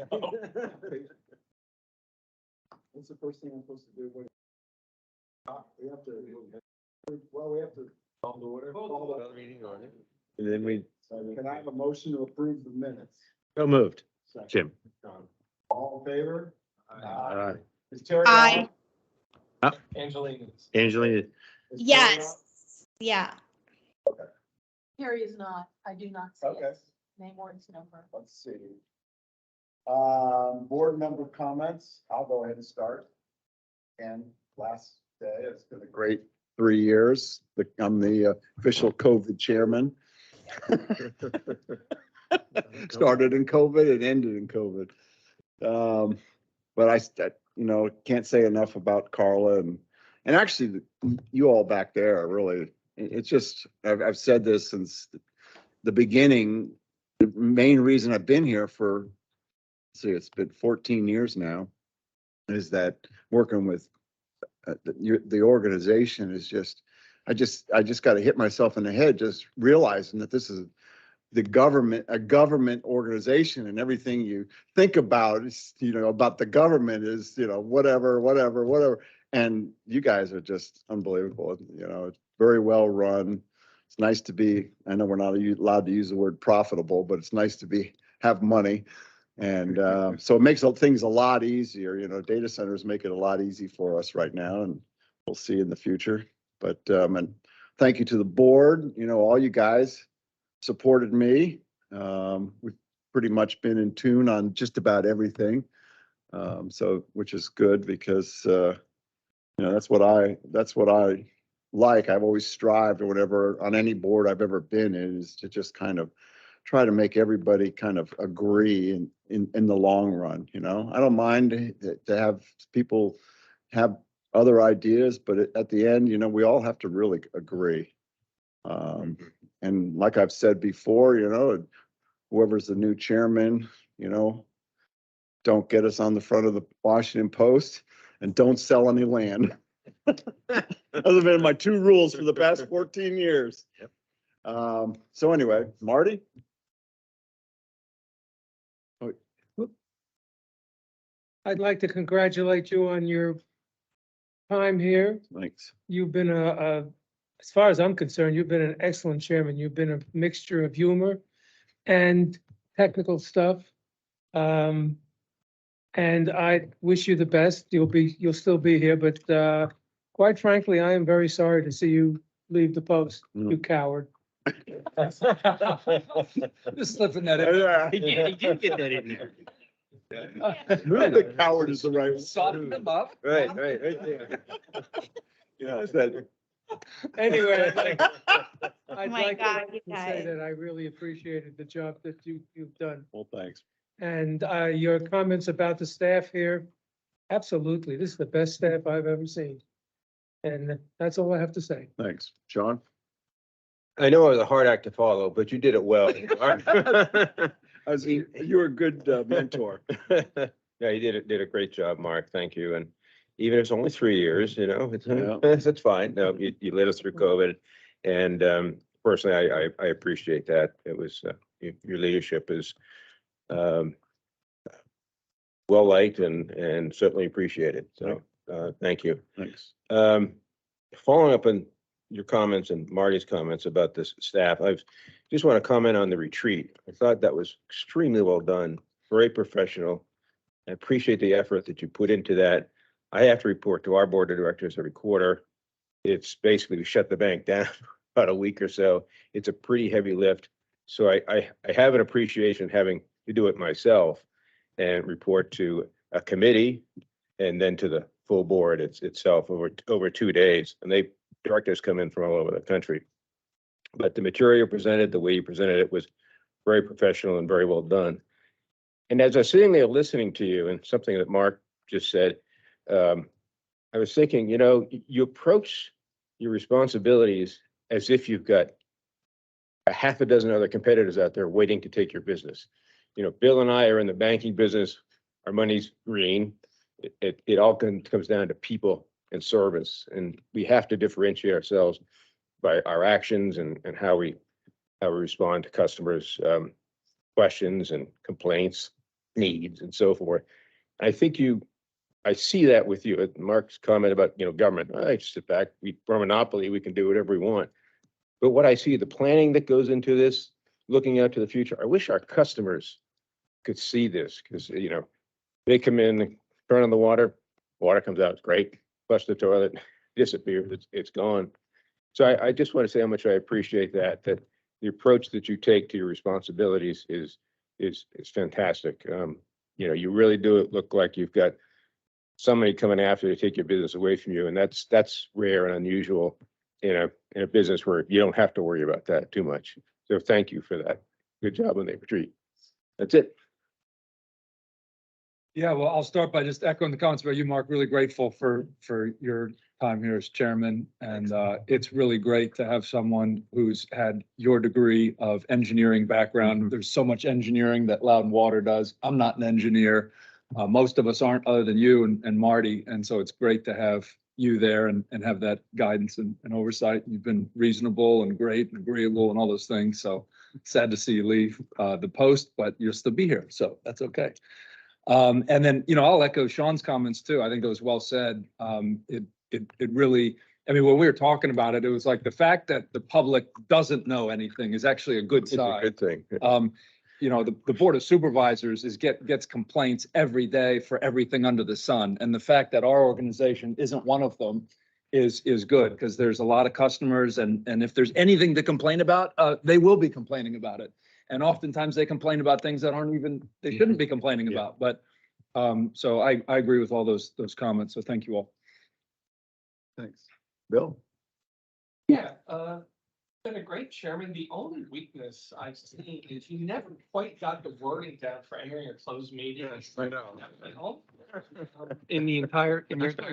What's the first thing I'm supposed to do? We have to, well, we have to. Call the order. Call the meeting order. And then we, Can I have a motion to approve the minutes? so moved. Second. Jim. All in favor? Is Terry Aye. on? Angelina. Is Terry Yes, yeah. Harry is not, I do not see on? Okay, it. Name or its number. let's see. Board member comments, I'll go ahead and start. And last day, it's been a great 3 years. I'm the official COVID chairman. Started in COVID and ended in COVID. But can't say enough about Carla and actually you all back there are really, it's just, I've said this since the beginning. The main reason I've been here for, it's been 14 years now, is that working with the organization is just, I just got to hit myself in the head, just realizing that this is a government organization, and everything you think about is, about the government is, whatever. And you guys are just unbelievable. It's very well run. It's nice to be, I know we're not allowed to use the word profitable, but it's nice to have money. And so it makes things a lot easier. Data centers make it a lot easy for us right now, and we'll see in the future. But and thank you to the board. All you guys supported me. We've pretty much been in tune on just about everything. So which is good because that's what I like. I've always strived, or whatever, on any board I've ever been in, is to just kind of try to make everybody kind of agree in the long run. I don't mind to have people have other ideas, but at the end, we all have to really agree. And like I've said before, whoever's the new chairman, don't get us on the front of the Washington Post, and don't sell any land. Those have been my 2 rules for the past 14 years. Yep. So anyway, Marty? I'd like to congratulate you on your time here. Thanks. You've been as far as I'm concerned, you've been an excellent chairman. You've been a mixture of humor and technical stuff. And I wish you the best. You'll still be here, but quite frankly, I am very sorry to see you leave the post, you coward. Just slipping that in. Yeah. He did get that in there. The coward is the right. Soften them up. Right there. Yeah, I said. Anyway, I'd my like God, to you say guys. that I really appreciated the job that you've done. Well, thanks. And your comments about the staff here, absolutely, this is the best staff I've ever seen. And that's all I have to say. Thanks. John? I know it was a hard act to follow, but you did it well. You were a good mentor. Yeah, you did a great job, Mark. Thank you. And even if it's only 3 years, Yeah. that's fine. No, you led us through COVID. And personally, I appreciate that. It was, your leadership is well liked and certainly appreciated. So thank you. Thanks. Following up on your comments and Marty's comments about this staff, I just want to comment on the retreat. I thought that was extremely well done, very professional. I appreciate the effort that you put into that. I have to report to our board of directors every quarter. It's basically, we shut the bank down about a week or so. It's a pretty heavy lift. So I have an appreciation having to do it myself and report to a committee and then to the full board itself over 2 days. And directors come in from all over the country. But the material presented, the way you presented it, was very professional and very well done. And as I was sitting there listening to you, and something that Mark just said, I was thinking, you approach your responsibilities as if you've got a half a dozen other competitors out there waiting to take your business. Bill and I are in the banking business. Our money's green. It all comes down to people and service, and we have to differentiate ourselves by our actions and how we respond to customers' questions and complaints. needs and so forth. I see that with you. Mark's comment about, government, I sit back, we're a monopoly, we can do whatever we want. But what I see, the planning that goes into this, looking out to the future, I wish our customers could see this, because, they come in, turn on the water comes out, it's great, flush the toilet, disappears, it's gone. So I just want to say how much I appreciate that the approach that you take to your responsibilities is fantastic. You really do it look like you've got somebody coming after to take your business away from you, and that's rare and unusual in a business where you don't have to worry about that too much. So thank you for that. Good job on the retreat. That's it. Yeah, well, I'll start by just echoing the comments about you, Mark. Really grateful for your time here as chairman. And it's really great to have someone who's had your degree of engineering background. There's so much engineering that Loudon Water does. I'm not an engineer. Most of us aren't, other than you and Marty. And so it's great to have you there and have that guidance and oversight. You've been reasonable and great and agreeable and all those things. So sad to see you leave the post, but you'll still be here. So that's okay. And then, I'll echo Sean's comments too. I think it was well said. It really, when we were talking about it, it was like the fact that the public doesn't know anything is actually a good sign. It's a good thing. The Board of Supervisors gets complaints every day for everything under the sun. And the fact that our organization isn't one of them is good, because there's a lot of customers, and if there's anything to complain about, they will be complaining about it. And oftentimes they complain about things that they shouldn't be complaining about. But so I agree with all those comments. So thank you all. Thanks. Bill? Yeah, been a great chairman. The only weakness I've seen is you never quite got the wording down for entering a closed meeting. Yes, I know. In your entire.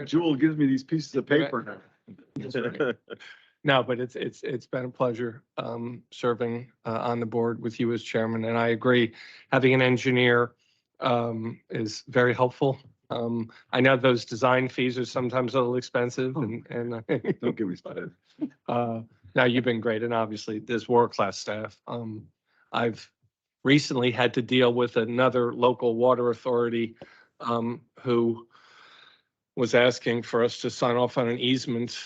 Jewel gives me these pieces of paper now. No, but it's been a pleasure serving on the board with you as chairman, and I agree, having an engineer is very helpful. I know those design fees are sometimes a little expensive, and Don't get me started. now you've been great, and obviously there's world-class staff. I've recently had to deal with another local water authority who was asking for us to sign off on an easement.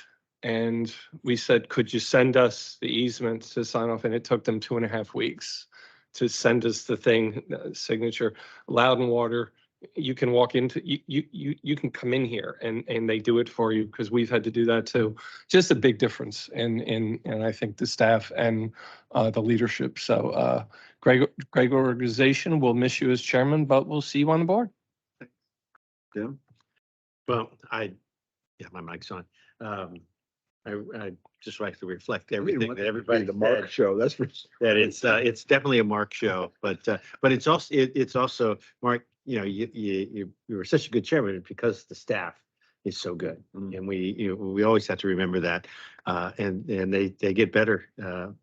And we said, could you send us the easement to sign off? And it took them 2.5 weeks to send us the thing, signature. Loudon Water, you can walk into, you can come in here and they do it for you, because we've had to do that too. Just a big difference in I think the staff and the leadership. So great organization. We'll miss you as chairman, but we'll see you on the board. Jim? Well, yeah, my mic's on. I just like to reflect everything that everybody The Mark said, Show, that's for sure. that it's definitely a Mark show, but it's also Mark, you were such a good chairman because the staff is so good. And we always have to remember that, and they get better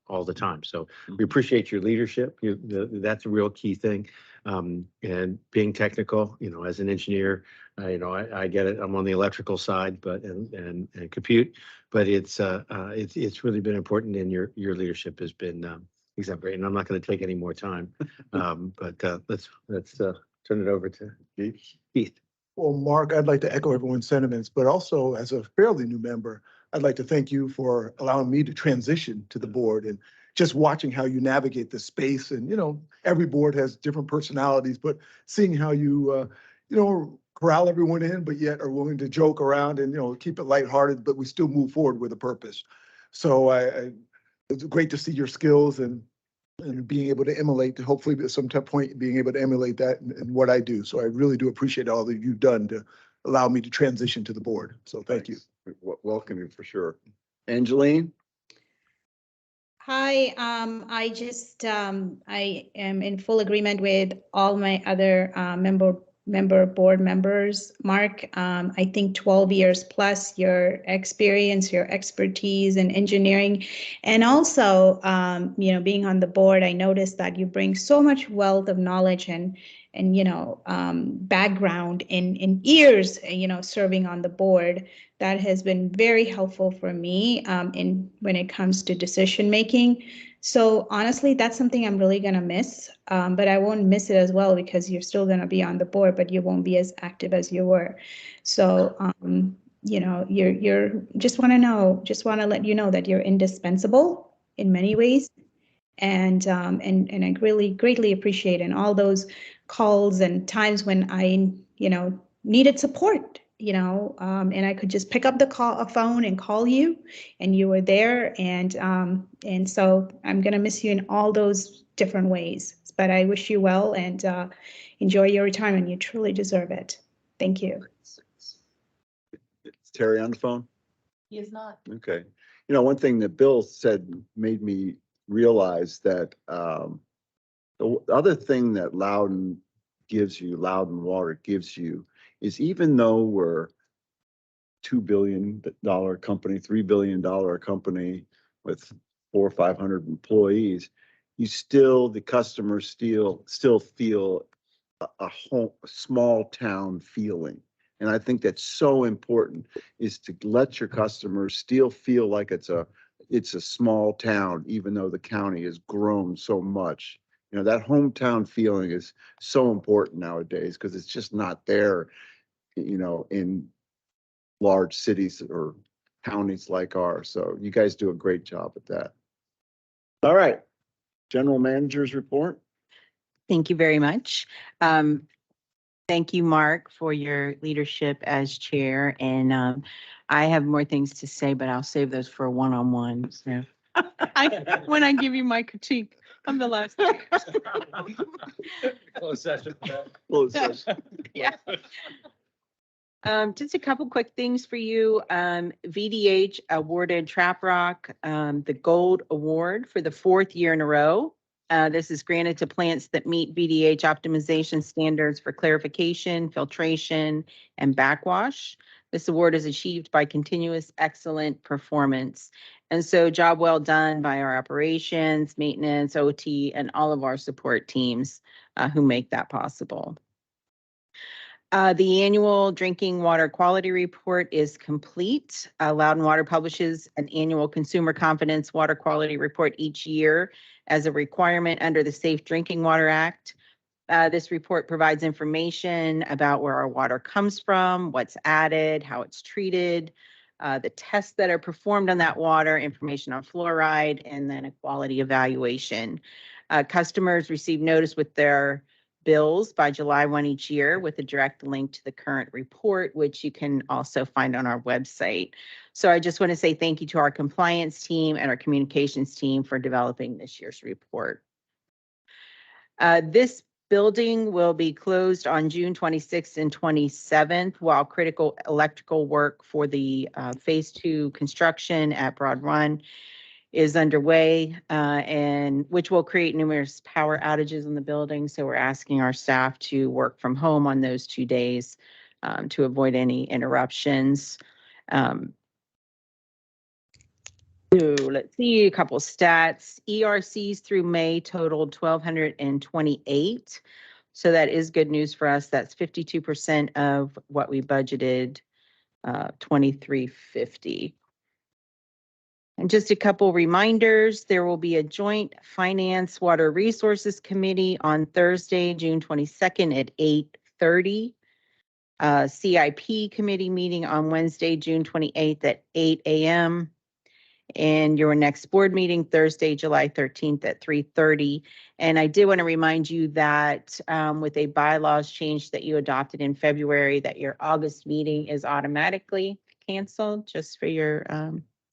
all the time. So we appreciate your leadership. That's a real key thing. And being technical, as an engineer, I get it. I'm on the electrical side, but and compute, but it's really been important, and your leadership has been exemplary. And I'm not going to take any more time, but let's turn it over to Keith. Well, Mark, I'd like to echo everyone's sentiments, but also as a fairly new member, I'd like to thank you for allowing me to transition to the board, and just watching how you navigate the space. And, every board has different personalities, but seeing how you, corral everyone in, but yet are willing to joke around and, keep it lighthearted, but we still move forward with a purpose. So it's great to see your skills and being able to emulate, hopefully at some point being able to emulate that in what I do. So I really do appreciate all that you've done to allow me to transition to the board. So thank you. Welcome you for sure. Angeline? Hi, I am in full agreement with all my other board members. Mark, I think 12 years plus your experience, your expertise in engineering, and also, being on the board, I noticed that you bring so much wealth of knowledge and background in years, serving on the board. That has been very helpful for me when it comes to decision making. So honestly, that's something I'm really gonna miss, but I won't miss it as well because you're still gonna be on the board, but you won't be as active as you were. So, you know, just wanna let you know that you're indispensable in many ways. And I really greatly appreciate in all those calls and times when I, you know, needed support, you know, and I could just pick up a phone and call you, and you were there. And so I'm gonna miss you in all those different ways. But I wish you well and enjoy your retirement. You truly deserve it. Thank you. Is Terry on the phone? He is not. Okay. You know, one thing that Bill said made me realize that the other thing that Loudon Water gives you is, even though we're $2 billion company, $3 billion company with 400 or 500 employees, the customers still feel a small town feeling. And I think that's so important, is to let your customers still feel like it's a small town, even though the county has grown so much. You know, that hometown feeling is so important nowadays, because it's just not there, you know, in large cities or counties like ours. So you guys do a great job at that. All right, general manager's report. Thank you very much. Thank you, Mark, for your leadership as chair. And I have more things to say, but I'll save those for a one-on-one. So when I give you my critique, I'm the last. Closed session. Closed session. Yeah. Just a couple quick things for you. VDH awarded Trap Rock the Gold Award for the 4th year in a row. This is granted to plants that meet VDH optimization standards for clarification, filtration, and backwash. This award is achieved by continuous excellent performance. And so job well done by our operations, maintenance, OT, and all of our support teams who make that possible. The annual drinking water quality report is complete. Loudon Water publishes an annual consumer confidence water quality report each year as a requirement under the Safe Drinking Water Act. This report provides information about where our water comes from, what's added, how it's treated, the tests that are performed on that water, information on fluoride, and then a quality evaluation. Customers receive notice with their bills by July 1 each year with a direct link to the current report, which you can also find on our website. So I just want to say thank you to our compliance team and our communications team for developing this year's report. This building will be closed on June 26th and 27th while critical electrical work for the phase 2 construction at Broad Run is underway, and which will create numerous power outages in the building. So we're asking our staff to work from home on those 2 days to avoid any interruptions. So let's see a couple stats. ERCs through May totaled 1,228. So that is good news for us. That's 52% of what we budgeted, 2,350. And just a couple reminders, there will be a joint Finance Water Resources Committee on Thursday, June 22nd at 8:30. CIP committee meeting on Wednesday, June 28th at 8 a.m. And your next board meeting Thursday, July 13th at 3:30. And I did want to remind you that with a bylaws change that you adopted in February, that your August meeting is automatically canceled, just for your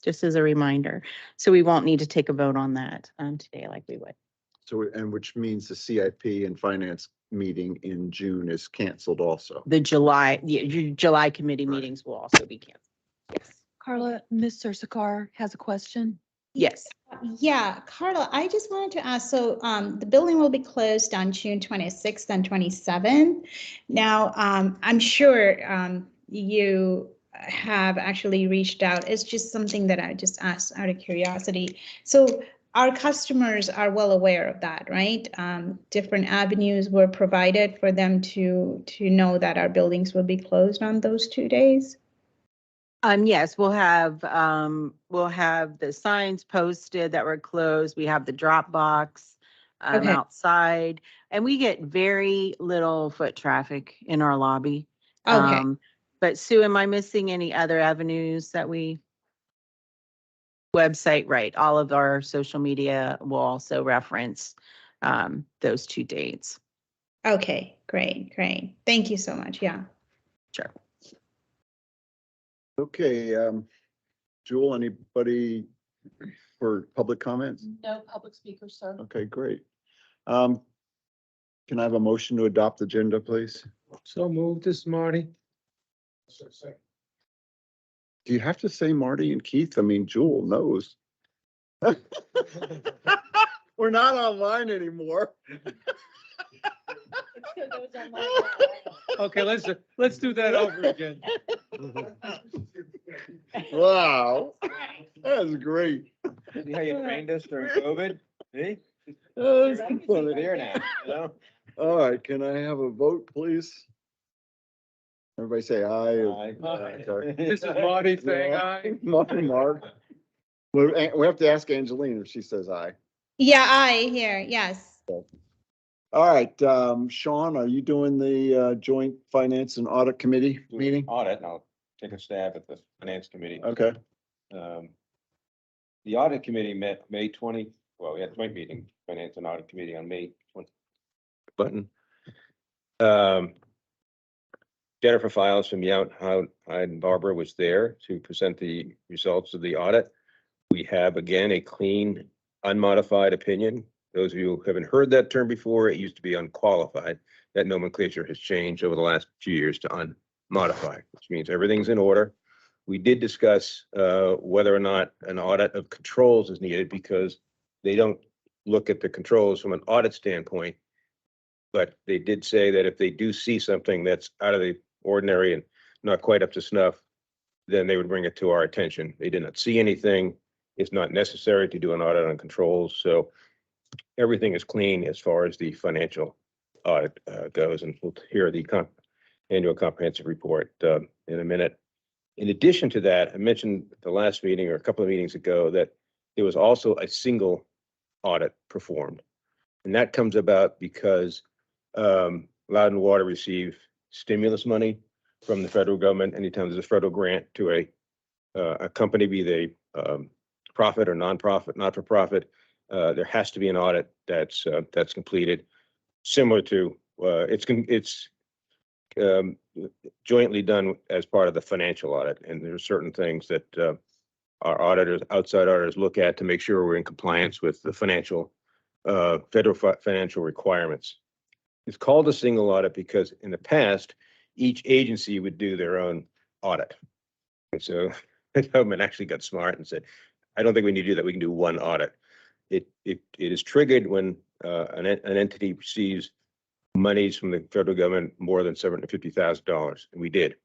just as a reminder. So we won't need to take a vote on that today like we would. So, and which means the CIP and finance meeting in June is canceled also. The July committee meetings will also be canceled. Yes. Carla, Ms. Sursakar has a question. Yes. Yeah, Carla, I just wanted to ask, so the building will be closed on June 26th and 27th. Now, I'm sure you have actually reached out. It's just something that I just asked out of curiosity. So our customers are well aware of that, right? Different avenues were provided for them to know that our buildings will be closed on those 2 days. Yes, we'll have the signs posted that were closed. We have the drop box Okay. outside, and we get very little foot traffic in our lobby. Okay. But Sue, am I missing any other avenues that we? Website, right? All of our social media will also reference those 2 dates. Okay, great, great. Thank you so much. Yeah. Sure. Okay, Jewel, anybody for public comments? No public speakers, sir. Okay, great. Can I have a motion to adopt the agenda, please? So moved this Marty. Do you have to say Marty and Keith? I mean, Jewel knows. We're not online anymore. Okay, let's do that over again. Wow, that was great. See how you trained us during COVID? See? Oh, that's We're funny. there now, you know? All right, can I have a vote, please? Everybody say aye. Aye. Okay. This is Marty saying aye. Mark. We have to ask Angeline if she says aye. Yeah, I here. Yes. All right, Sean, are you doing the joint finance and audit committee meeting? Audit, and I'll take a stab at the finance committee. Okay, The audit committee met May 20, well, we had a joint meeting, finance and audit committee on May 20. Button. Jennifer Files from Yount, Hyde and Barbara was there to present the results of the audit. We have again a clean, unmodified opinion. Those of you who haven't heard that term before, it used to be unqualified. That nomenclature has changed over the last few years to unmodified, which means everything's in order. We did discuss whether or not an audit of controls is needed because they don't look at the controls from an audit standpoint. But they did say that if they do see something that's out of the ordinary and not quite up to snuff, then they would bring it to our attention. They did not see anything. It's not necessary to do an audit on controls. So everything is clean as far as the financial audit goes, and we'll hear the annual comprehensive report in a minute. In addition to that, I mentioned at the last meeting or a couple of meetings ago that there was also a single audit performed. And that comes about because Loudon Water received stimulus money from the federal government. Anytime there's a federal grant to a company, be they profit or nonprofit, not-for-profit, there has to be an audit that's completed. Similar to it's jointly done as part of the financial audit, and there are certain things that our auditors, outside auditors, look at to make sure we're in compliance with the federal financial requirements. It's called a single audit because in the past, each agency would do their own audit. And so the government actually got smart and said, I don't think we need to do that. We can do one audit. It is triggered when an entity receives monies from the federal government more than $750,000, and we did.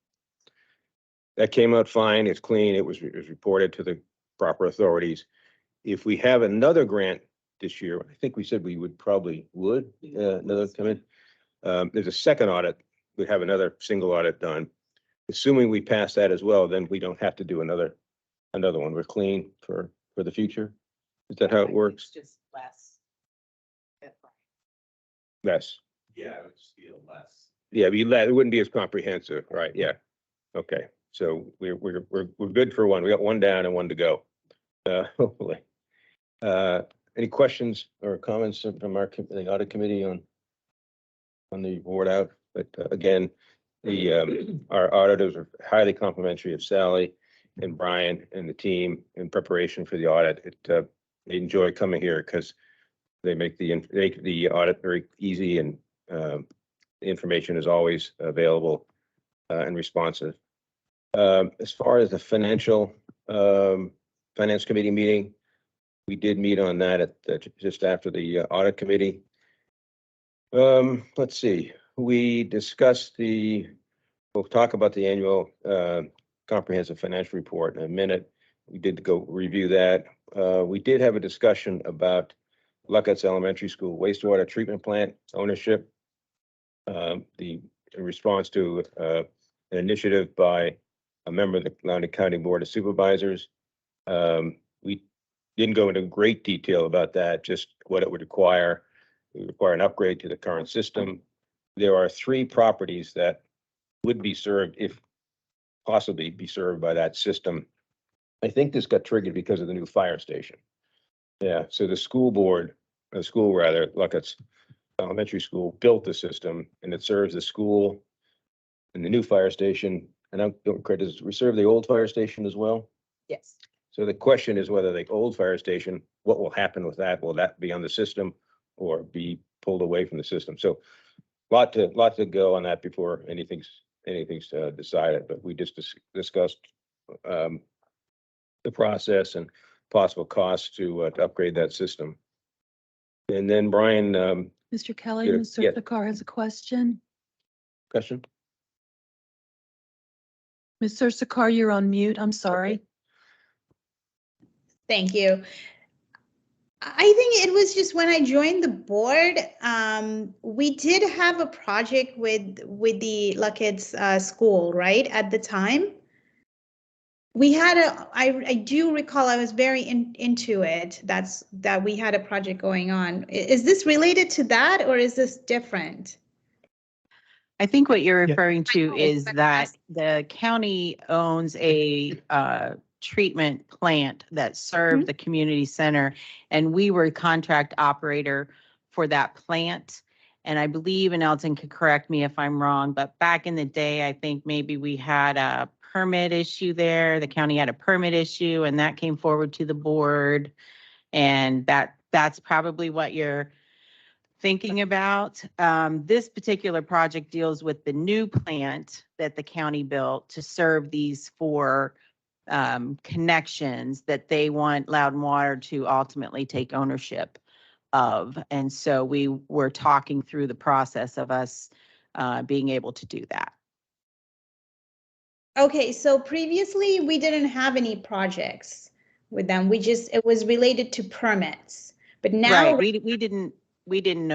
That came out fine. It's clean. It was reported to the proper authorities. If we have another grant this year, I think we said we would another come in. There's a second audit. We have another single audit done. Assuming we pass that as well, then we don't have to do another one. We're clean for the future. Is that how it works? Just less. Less. Yeah, it would just be a less. Yeah, it wouldn't be as comprehensive, right? Yeah. Okay, so we're good for one. We got one down and one to go. Hopefully. Any questions or comments from the audit committee on the board out? But again, our auditors are highly complimentary of Sally and Brian and the team in preparation for the audit. They enjoy coming here because they make the audit very easy, and the information is always available and responsive. As far as the finance committee meeting, we did meet on that just after the audit committee. Let's see, we discussed we'll talk about the annual comprehensive financial report in a minute. We did go review that. We did have a discussion about Luckett's Elementary School wastewater treatment plant ownership. In response to an initiative by a member of the Loudoun County Board of Supervisors. We didn't go into great detail about that, just what it would require. It would require an upgrade to the current system. There are 3 properties that would be served, if possibly be served by that system. I think this got triggered because of the new fire station. Yeah, so the school board, Luckett's Elementary School, built the system, and it serves the school and the new fire station. And I don't credit, does it serve the old fire station as well? Yes. So the question is whether the old fire station, what will happen with that? Will that be on the system or be pulled away from the system? So lot to go on that before anything's decided, but we just discussed the process and possible costs to upgrade that system. And then Brian, Mr. Kelly, Yeah, Mr. yeah. Sarkar has a question. question? Mr. Sarkar, you're on mute. I'm sorry. Thank you. I think it was just when I joined the board, we did have a project with the Luckett's school, right, at the time. We had I do recall I was very into it. That we had a project going on. Is this related to that or is this different? I think what you're Yeah. referring to know, is but that that's- the county owns a treatment plant that served Mhm. the community center, and we were contract operator for that plant. And I believe, and Elton could correct me if I'm wrong, but back in the day, I think maybe we had a permit issue there. The county had a permit issue, and that came forward to the board. And that's probably what you're thinking about. This particular project deals with the new plant that the county built to serve these 4 connections that they want Loudon Water to ultimately take ownership of. And so we were talking through the process of us being able to do that. Okay, so previously we didn't have any projects with them. It was related to permits. But now, Right, we didn't own we didn't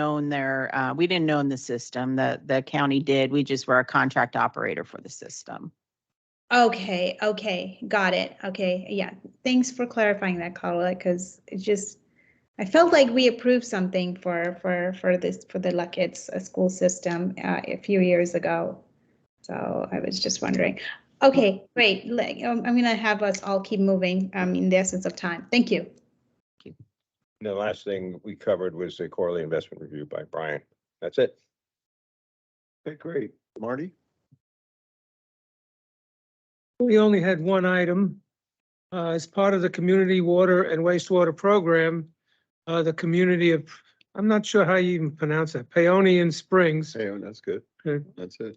own the system. The county did. We just were a contract operator for the system. okay, got it. Okay, yeah. Thanks for clarifying that, Carla, because I felt like we approved something for the Luckett's school system a few years ago. So I was just wondering. Okay, great. I'm gonna have us all keep moving in the essence of time. Thank you. The last thing we covered was the quarterly investment review by Brian. That's it. Okay, great. Marty? We only had one item. As part of the community water and wastewater program, the community of, I'm not sure how you even pronounce that, Paonian Springs Hey, that's good. Okay. That's it.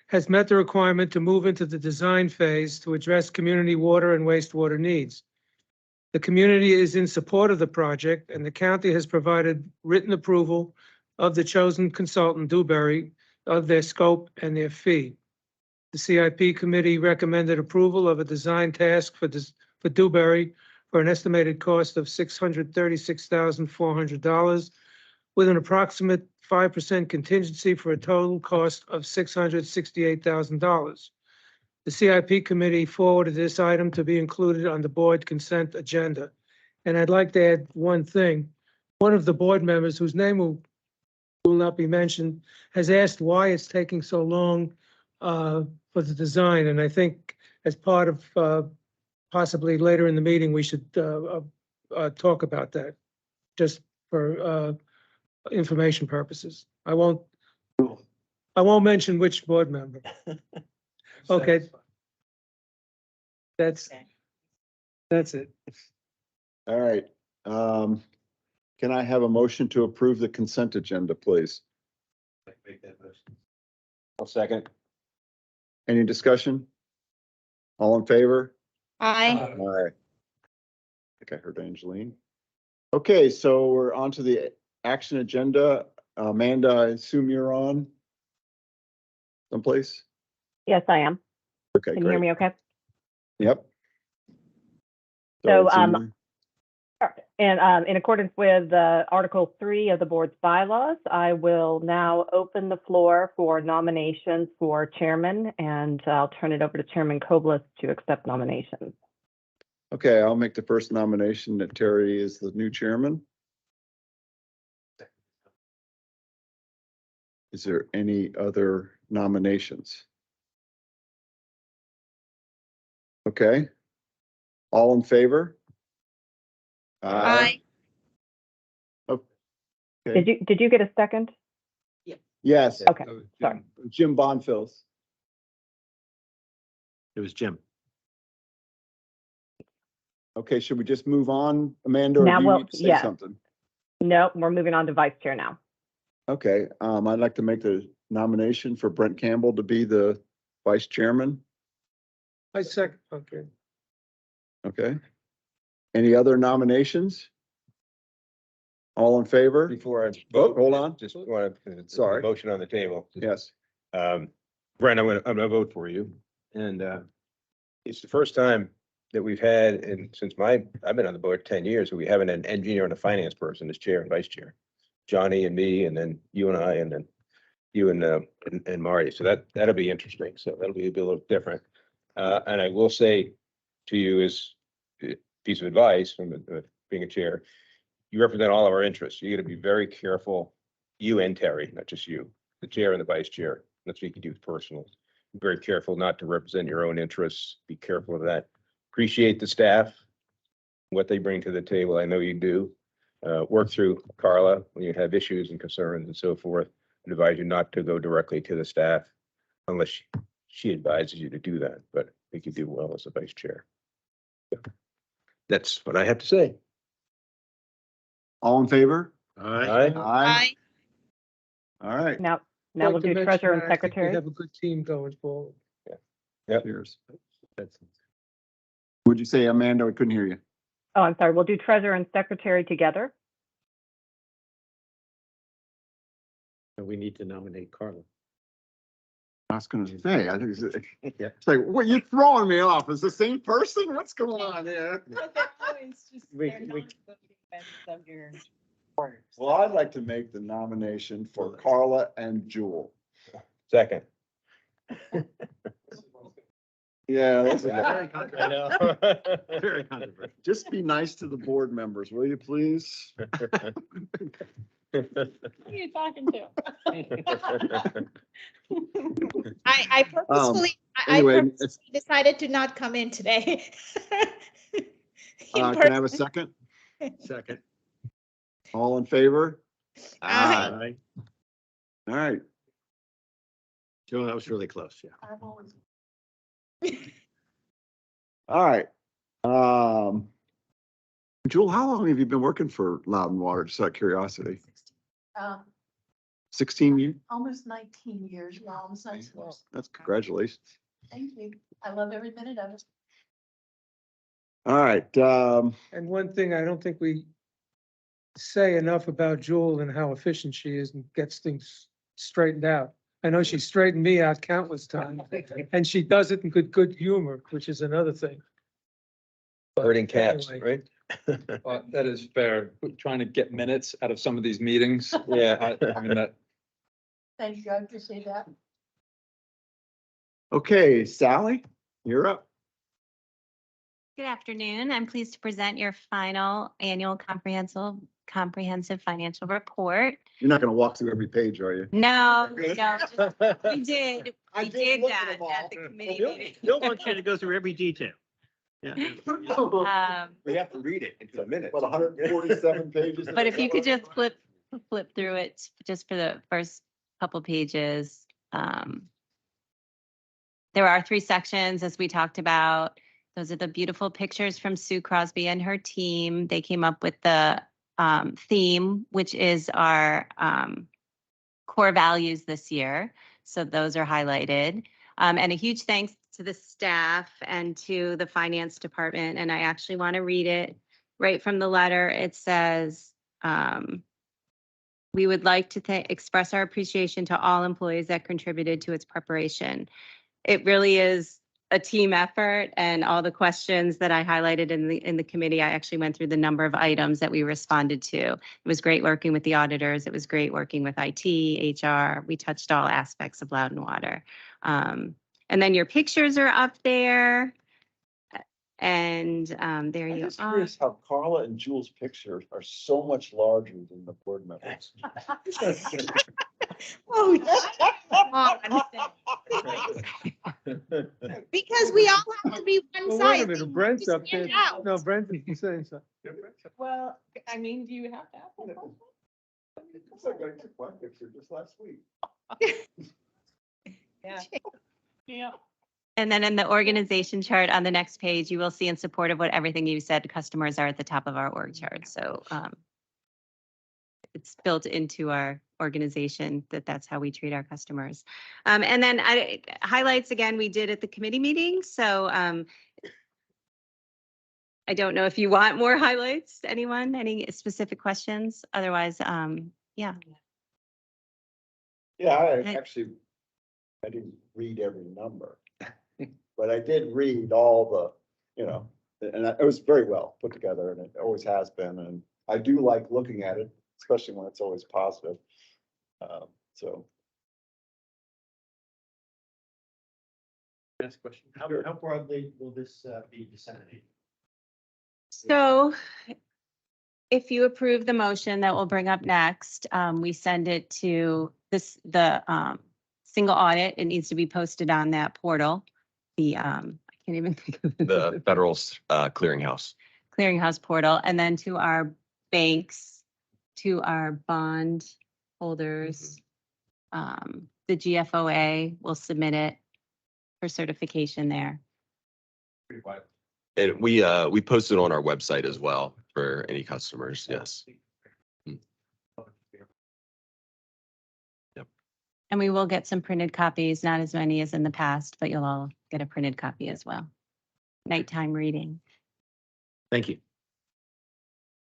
has met the requirement to move into the design phase to address community water and wastewater needs. The community is in support of the project, and the county has provided written approval of the chosen consultant, Dewberry, of their scope and their fee. The CIP committee recommended approval of a design task for Dewberry for an estimated cost of $636,400 with an approximate 5% contingency for a total cost of $668,000. The CIP committee forwarded this item to be included on the board consent agenda. And I'd like to add one thing. One of the board members, whose name will not be mentioned, has asked why it's taking so long for the design. And I think as part of possibly later in the meeting, we should talk about that, just for information purposes. I won't mention which board member. Okay. That's it. All right. Can I have a motion to approve the consent agenda, please? I'll second. Any discussion? All in favor? Aye. Aye. I think I heard Angeline. Okay, so we're on to the action agenda. Amanda, I assume you're on someplace? Yes, I am. Okay, Can you hear great. me okay? Yep. So, it's in there. And in accordance with Article 3 of the board's bylaws, I will now open the floor for nominations for chairman, and I'll turn it over to Chairman Koblis to accept nominations. Okay, I'll make the first nomination that Terry is the new chairman. Is there any other nominations? Okay. All in favor? Aye. Okay. Did you get a second? Yes, Okay, sorry. Jim Bonfils. It was Jim. Okay, should we just move on, Amanda, or Now do you we'll- need to say yes. something? No, we're moving on to vice chair now. Okay, I'd like to make the nomination for Brent Campbell to be the vice chairman. I second, okay. Okay. Any other nominations? All in favor? Before I Oh, vote, hold on. just want to. Sorry. Motion on the table. Yes. Brent, I'm gonna vote for you. And, it's the first time that we've had, and since I've been on the board 10 years, we haven't had an engineer and a finance person as chair and vice chair. Johnny and me, and then you and I, and then you and Marty. So that'll be interesting. So that'll be a little different. And I will say to you as a piece of advice from being a chair, you represent all of our interests. You got to be very careful, you and Terry, not just you, the chair and the vice chair. That's what you can do personally. Be very careful not to represent your own interests. Be careful of that. Appreciate the staff, what they bring to the table. I know you do. Work through Carla when you have issues and concerns and so forth. I advise you not to go directly to the staff unless she advises you to do that, but I think you do well as a vice chair. That's what I have to say. All in favor? All right. Aye. Aye. All right. Now Like we'll to do mention treasurer and that I think we secretary. have a good team going forward. Cheers. That's- Would you say, Amanda? I couldn't hear you. Oh, I'm sorry. We'll do treasurer and secretary together. We need to nominate Carla. I was gonna say, I think Yeah. it's like, what, you're throwing me off. Is the same person? What's going on here? Well, I'd like to make the nomination for Carla and Jewel. Second. Yeah, that's- I know. Very controversial. just be nice to the board members, will you please? Who are you talking to? I purposefully, I Anyway, purposefully decided to not come in today. In can I have a person. second? Second. All in favor? Aye. All right. Joe, that was really close, yeah. I'm always. All right. Jewel, how long have you been working for Loudon Water? Just out of curiosity. 16 years? Almost 19 years now, almost 19 years. That's congratulations. Thank you. I love every minute of it. All right. And one thing I don't think we say enough about Jewel and how efficient she is and gets things straightened out. I know she straightened me out countless times, and she does it in good humor, which is another thing. Herding cats, Anyway. right? That is fair. Trying to get minutes out of some of these meetings. Yeah. I mean, that, Thank you. I appreciate that. Okay, Sally, you're up. Good afternoon. I'm pleased to present your final annual comprehensive financial report. You're not going to walk through every page, are you? No, Okay. no, we did. I We did did look at that them at all. the Well, committee Bill meeting. Bill wants you to go through every detail. Yeah. We have to read it in a minute. About 147 pages. But if you could just flip through it just for the first couple pages. There are 3 sections, as we talked about. Those are the beautiful pictures from Sue Crosby and her team. They came up with the theme, which is our core values this year. So those are highlighted. And a huge thanks to the staff and to the finance department. And I actually want to read it right from the letter. It says, we would like to express our appreciation to all employees that contributed to its preparation. It really is a team effort, and all the questions that I highlighted in the committee, I actually went through the number of items that we responded to. It was great working with the auditors. It was great working with IT, HR. We touched all aspects of Loudon Water. And then your pictures are up there. And there I'm you just are. curious how Carla and Jules' pictures are so much larger than the board members. Oh, because we all have to be one Well, size. wait a minute, Brent's up there. Stand out. No, Brent is saying something. Well, I mean, do you have to ask that question? took my picture just last week. Yeah. Yeah. And then in the organization chart on the next page, you will see in support of what everything you said, customers are at the top of our org chart. So it's built into our organization that's how we treat our customers. And then highlights again, we did at the committee meeting. So I don't know if you want more highlights, anyone, any specific questions? Otherwise, yeah. Yeah, Okay. I didn't read every number, but I did read all the, and it was very well put together, and it always has been, and I do like looking at it, especially when it's always positive. So. Next question. How broadly will this be disseminated? So if you approve the motion that we'll bring up next, we send it to the single audit. It needs to be posted on that portal. I can't even think of The federal clearinghouse. clearinghouse portal, and then to our banks, to our bond holders. The GFOA will submit it for certification there. And we post it on our website as well for any customers. Yes. And we will get some printed copies, not as many as in the past, but you'll all get a printed copy as well. Nighttime reading. Thank you.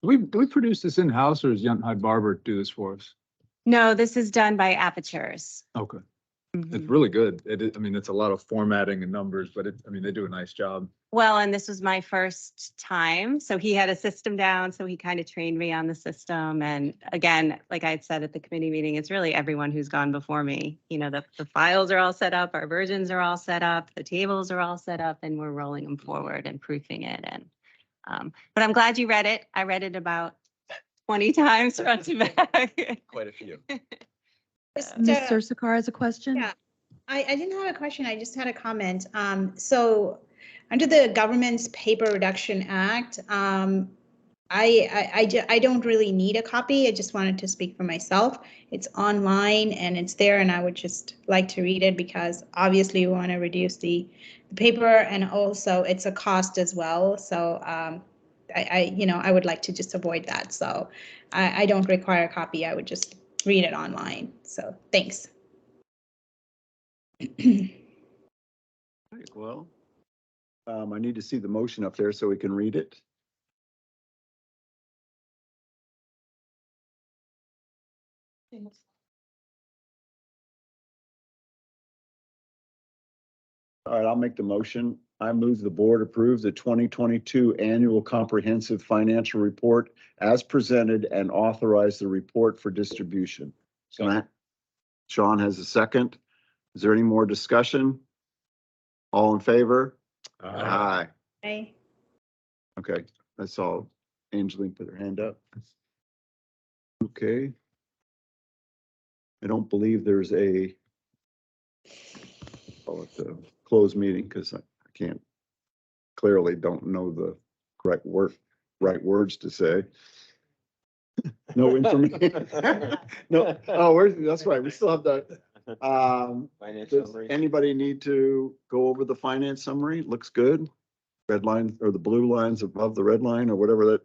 Do we produce this in-house, or does Yunt Hyde Barber do this for us? No, this is done by Apertures. Okay. It's Mhm. really good. I mean, it's a lot of formatting and numbers, but they do a nice job. Well, and this was my first time, so he had a system down, so he kind of trained me on the system. And again, like I had said at the committee meeting, it's really everyone who's gone before me. You know, the files are all set up, our versions are all set up, the tables are all set up, and we're rolling them forward and proofing it. And but I'm glad you read it. I read it about 20 times front to back. Quite a few. Mr. Sakar has a question? Yeah, I didn't have a question. I just had a comment. So under the Government's Paper Reduction Act, I don't really need a copy. I just wanted to speak for myself. It's online and it's there, and I would just like to read it because obviously we want to reduce the paper, and also it's a cost as well. So I would like to just avoid that. So I don't require a copy. I would just read it online. So thanks. Well, I need to see the motion up there so we can read it. All right, I'll make the motion. I move the board approve the 2022 annual comprehensive financial report as presented and authorize the report for distribution. Sean has a second. Is there any more discussion? All in favor? Aye. Okay. Okay, that's all. Angeline put her hand up. Okay. I don't believe there's a closed meeting because I can't, clearly don't know the correct right words to say. No information. No, that's right. We still have that. Finance Does summary. anybody need to go over the finance summary? Looks good. Red line or the blue lines above the red line or whatever that,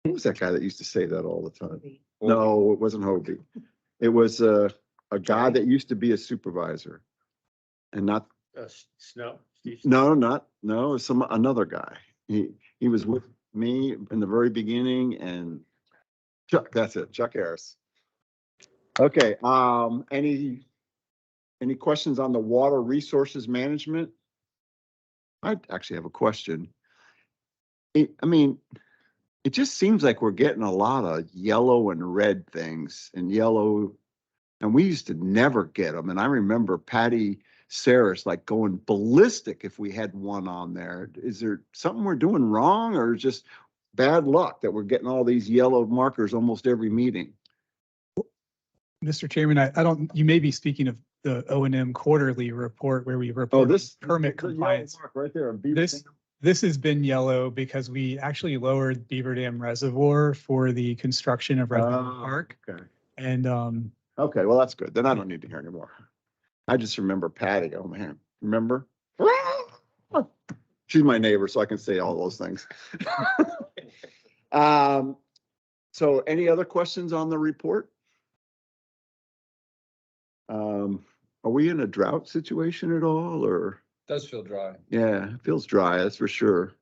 who was that guy that used to say that all the time? No, it wasn't Hobie. It was a guy that used to be a supervisor and not, Snow. no, another guy. He was with me in the very beginning and Chuck, that's it, Chuck Harris. Okay, any questions on the water resources management? I actually have a question. I mean, it just seems like we're getting a lot of yellow and red things and yellow. And we used to never get them. And I remember Patty Saris like going ballistic if we had one on there. Is there something we're doing wrong or just bad luck that we're getting all these yellow markers almost every meeting? Mr. Chairman, I don't, you may be speaking of the O&M quarterly report where we report permit the yellow compliance. mark right there. on Beaver Dam. This has been yellow because we actually lowered Beaver Dam Reservoir for the construction of Reservoir Oh, Park. Okay. And Okay, well, that's good. Then I don't need to hear anymore. I just remember Patty. Oh, man. Remember? She's my neighbor, so I can say all those things. So any other questions on the report? Are we in a drought situation at all, or? Does feel dry. Yeah, it feels dry, that's for sure.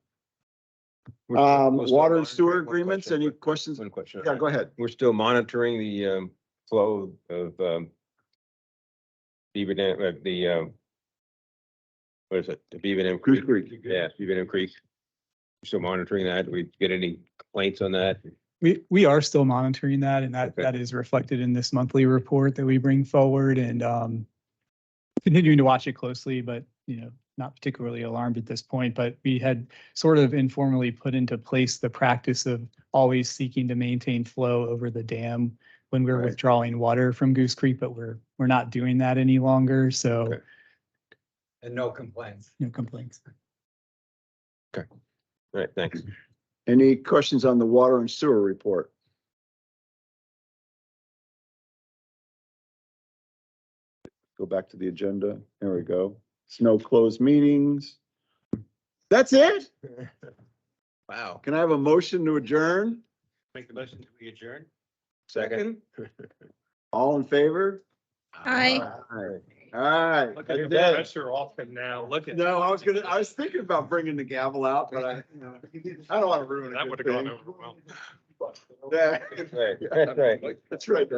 We're still Water and monitoring- sewer one agreements, question, any quick- questions? One question. Yeah, go ahead. We're still monitoring the flow of Beaver Dam, what is it? The Beaver Dam Goose Creek? Creek. Yeah, Beaver Dam Creek. Still monitoring that. We get any complaints on that? we are still monitoring that, and Okay. that is reflected in this monthly report that we bring forward, and continuing to watch it closely, but not particularly alarmed at this point. But we had sort of informally put into place the practice of always seeking to maintain flow over the dam when we're Right. withdrawing water from Goose Creek, but we're not doing that any longer. So Okay. And no complaints. no complaints. All right, thanks. Any questions on the water and sewer report? Go back to the agenda. There we go. Snow closed meetings. That's it? Wow. Can I have a motion to adjourn? Make the motion to be adjourned. Second. All in favor? Aye. All right. Look at the That's it. pressure off him now. Look at. No, I was thinking about bringing the gavel out, but I don't want to ruin it. That would have gone over well. Yeah. Right, that's right. That's right.